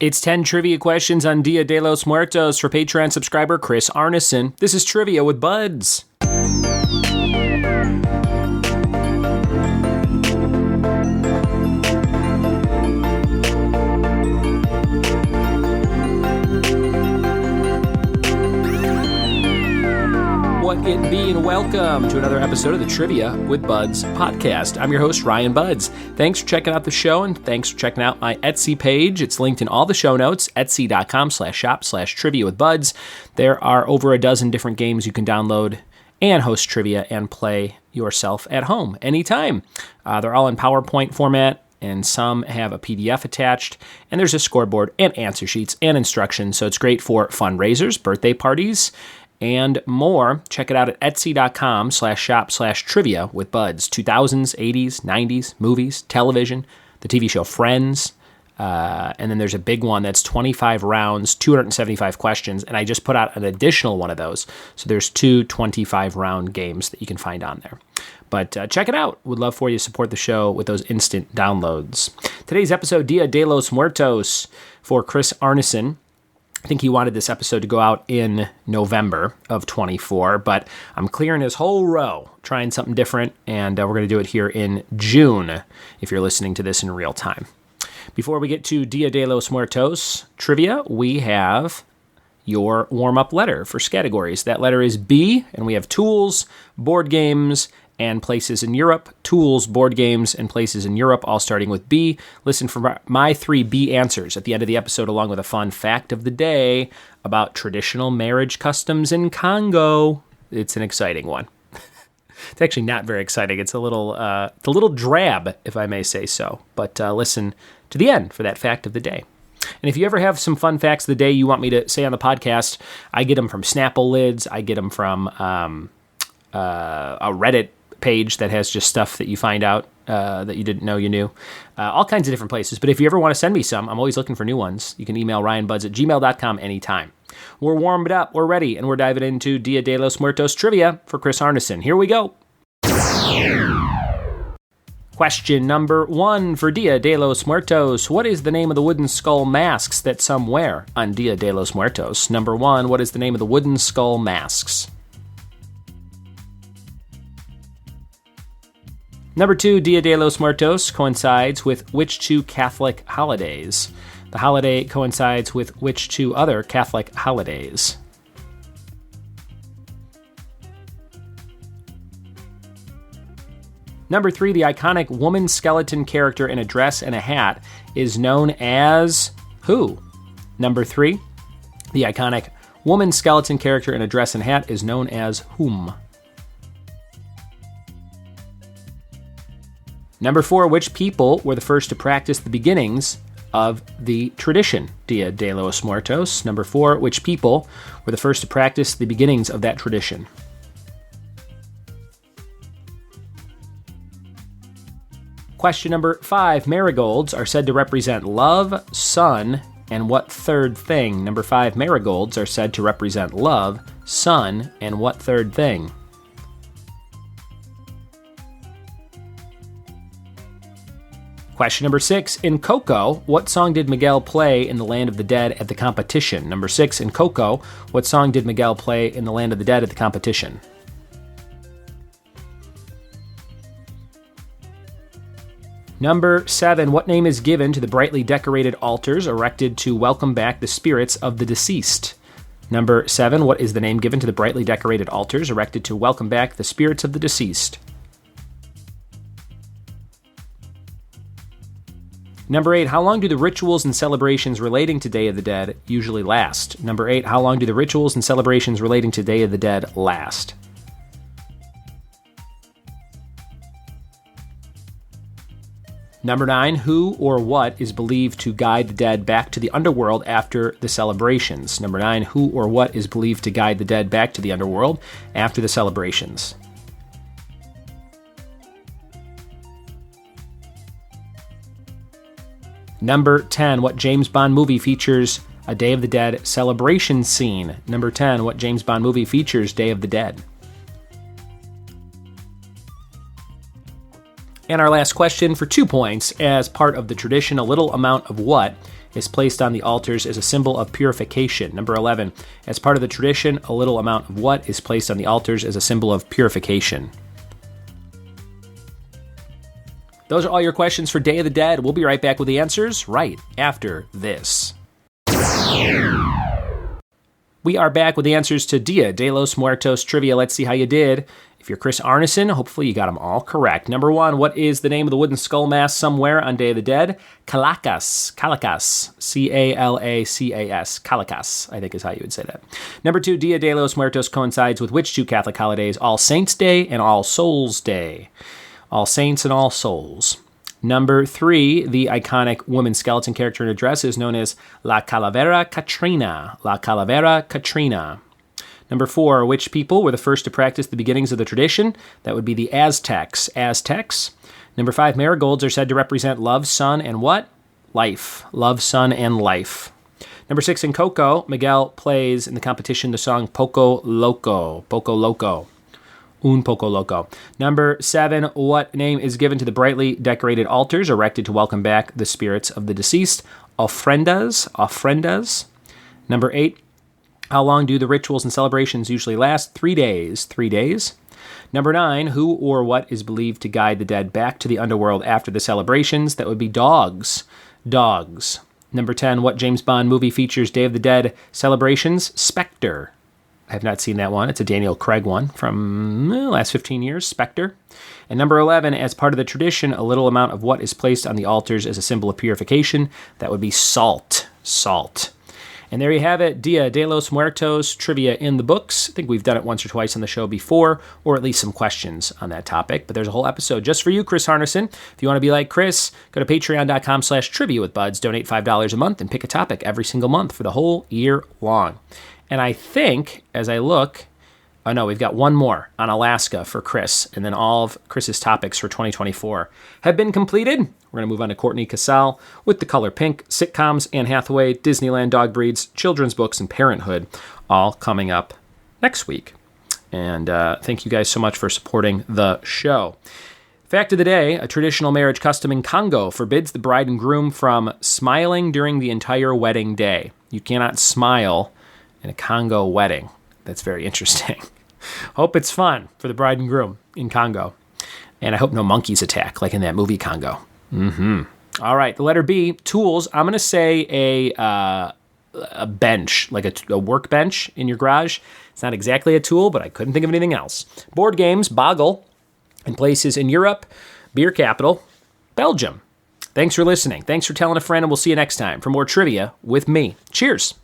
It's 10 trivia questions on Dia de los Muertos for Patreon subscriber Chris Arneson. This is Trivia with Buds. What it be, and welcome to another episode of the Trivia with Buds podcast. I'm your host, Ryan Buds. Thanks for checking out the show, and thanks for checking out my Etsy page. It's linked in all the show notes, etsy.com/shop/trivia with Buds. There are over a dozen different games you can download and host trivia and play yourself at home anytime. They're all in PowerPoint format, and some have a PDF attached, and there's a scoreboard and answer sheets and instructions, so it's great for fundraisers, birthday parties, and more. Check it out at etsy.com/shop/trivia with Buds. 2000s, 80s, 90s, movies, television, the TV show Friends, and then there's a big one that's 25 rounds, 275 questions, and I just put out an additional one of those. So there's two 25-round games that you can find on there. But check it out. Would love for you to support the show with those instant downloads. Today's episode, Dia de los Muertos, for Chris Arneson. I think he wanted this episode to go out in November of 24, but I'm clearing his whole row, trying something different, and we're going to do it here in June, if you're listening to this in real time. Before we get to Dia de los Muertos trivia, we have your warm-up letter for categories. That letter is B, and we have tools, board games, and places in Europe. Tools, board games, and places in Europe, all starting with B. Listen for my 3 B answers at the end of the episode, along with a fun fact of the day about traditional marriage customs in Congo. It's an exciting one. It's actually not very exciting. It's a little drab, if I may say so. But listen to the end for that fact of the day. And if you ever have some fun facts of the day you want me to say on the podcast, I get them from Snapple lids. I get them from a Reddit page that has just stuff that you find out that you didn't know you knew. All kinds of different places. But if you ever want to send me some, I'm always looking for new ones. You can email ryanbuds@gmail.com anytime. We're warmed up, we're ready, and we're diving into Dia de los Muertos trivia for Chris Arneson. Here we go. Question number 1 for Dia de los Muertos. What is the name of the wooden skull masks that some wear on Dia de los Muertos? Number 1, what is the name of the wooden skull masks? Number 2, Dia de los Muertos coincides with which 2 Catholic holidays? The holiday coincides with which 2 other Catholic holidays? Number 3, the iconic woman skeleton character in a dress and a hat is known as who? Number 3, the iconic woman skeleton character in a dress and hat is known as whom? Number 4, which people were the first to practice the beginnings of the tradition, Dia de los Muertos? Number 4, which people were the first to practice the beginnings of that tradition? Question number 5, marigolds are said to represent love, sun, and what third thing? Number 5, marigolds are said to represent love, sun, and what third thing? Question number 6, in Coco, what song did McHale play in the Land of the Dead at the competition? Number 6, in Coco, what song did McHale play in the Land of the Dead at the competition? Number 7, what name is given to the brightly decorated altars erected to welcome back the spirits of the deceased? Number 7, what is the name given to the brightly decorated altars erected to welcome back the spirits of the deceased? Number 8, how long do the rituals and celebrations relating to Day of the Dead usually last? Number 8, how long do the rituals and celebrations relating to Day of the Dead last? Number 9, who or what is believed to guide the dead back to the underworld after the celebrations? Number 9, who or what is believed to guide the dead back to the underworld after the celebrations? Number 10, what James Bond movie features a Day of the Dead celebration scene? Number 10, what James Bond movie features Day of the Dead? And our last question for 2 points. As part of the tradition, a little amount of what is placed on the altars as a symbol of purification? Number 11, as part of the tradition, a little amount of what is placed on the altars as a symbol of purification? Those are all your questions for Day of the Dead. We'll be right back with the answers right after this. We are back with the answers to Dia de los Muertos trivia. Let's see how you did. If you're Chris Arneson, hopefully you got them all correct. Number 1, what is the name of the wooden skull mask somewhere on Day of the Dead? Calacas. Calacas. C-A-L-A-C-A-S. Calacas, I think is how you would say that. Number 2, Dia de los Muertos coincides with which two Catholic holidays? All Saints' Day and All Souls' Day. All Saints and All Souls. Number 3, the iconic woman skeleton character in a dress is known as La Calavera Catrina. La Calavera Catrina. Number 4, which people were the first to practice the beginnings of the tradition? That would be the Aztecs. Aztecs. Number 5, marigolds are said to represent love, sun, and what? Life. Love, sun, and life. Number 6, in Coco, Miguel plays in the competition the song Poco Loco. Poco Loco. Un poco loco. Number 7, what name is given to the brightly decorated altars erected to welcome back the spirits of the deceased? Ofrendas. Ofrendas. Number 8, how long do the rituals and celebrations usually last? 3 days. 3 days. Number 9, who or what is believed to guide the dead back to the underworld after the celebrations? That would be dogs. Dogs. Number 10, what James Bond movie features Day of the Dead celebrations? Spectre. I have not seen that one. It's a Daniel Craig one from the last 15 years, Spectre. And number 11, as part of the tradition, a little amount of what is placed on the altars as a symbol of purification? That would be salt. Salt. And there you have it, Dia de los Muertos trivia in the books. I think we've done it once or twice on the show before, or at least some questions on that topic. But there's a whole episode just for you, Chris Arneson. If you want to be like Chris, go to patreon.com/trivia with buds, donate $5 a month, and pick a topic every single month for the whole year long. And I think, as I look, oh no, we've got one more on Alaska for Chris, and then all of Chris's topics for 2024 have been completed. We're going to move on to Courtney Cassal with The Color Pink, sitcoms, Anne Hathaway, Disneyland dog breeds, children's books, and parenthood, all coming up next week. And thank you guys so much for supporting the show. Fact of the day, a traditional marriage custom in Congo forbids the bride and groom from smiling during the entire wedding day. You cannot smile in a Congo wedding. That's very interesting. Hope it's fun for the bride and groom in Congo. And I hope no monkeys attack, like in that movie Congo. All right, the letter B, tools. I'm going to say a bench, like a workbench in your garage. It's not exactly a tool, but I couldn't think of anything else. Board games, Boggle, and places in Europe, beer capital, Belgium. Thanks for listening. Thanks for telling a friend, and we'll see you next time for more trivia with me. Cheers.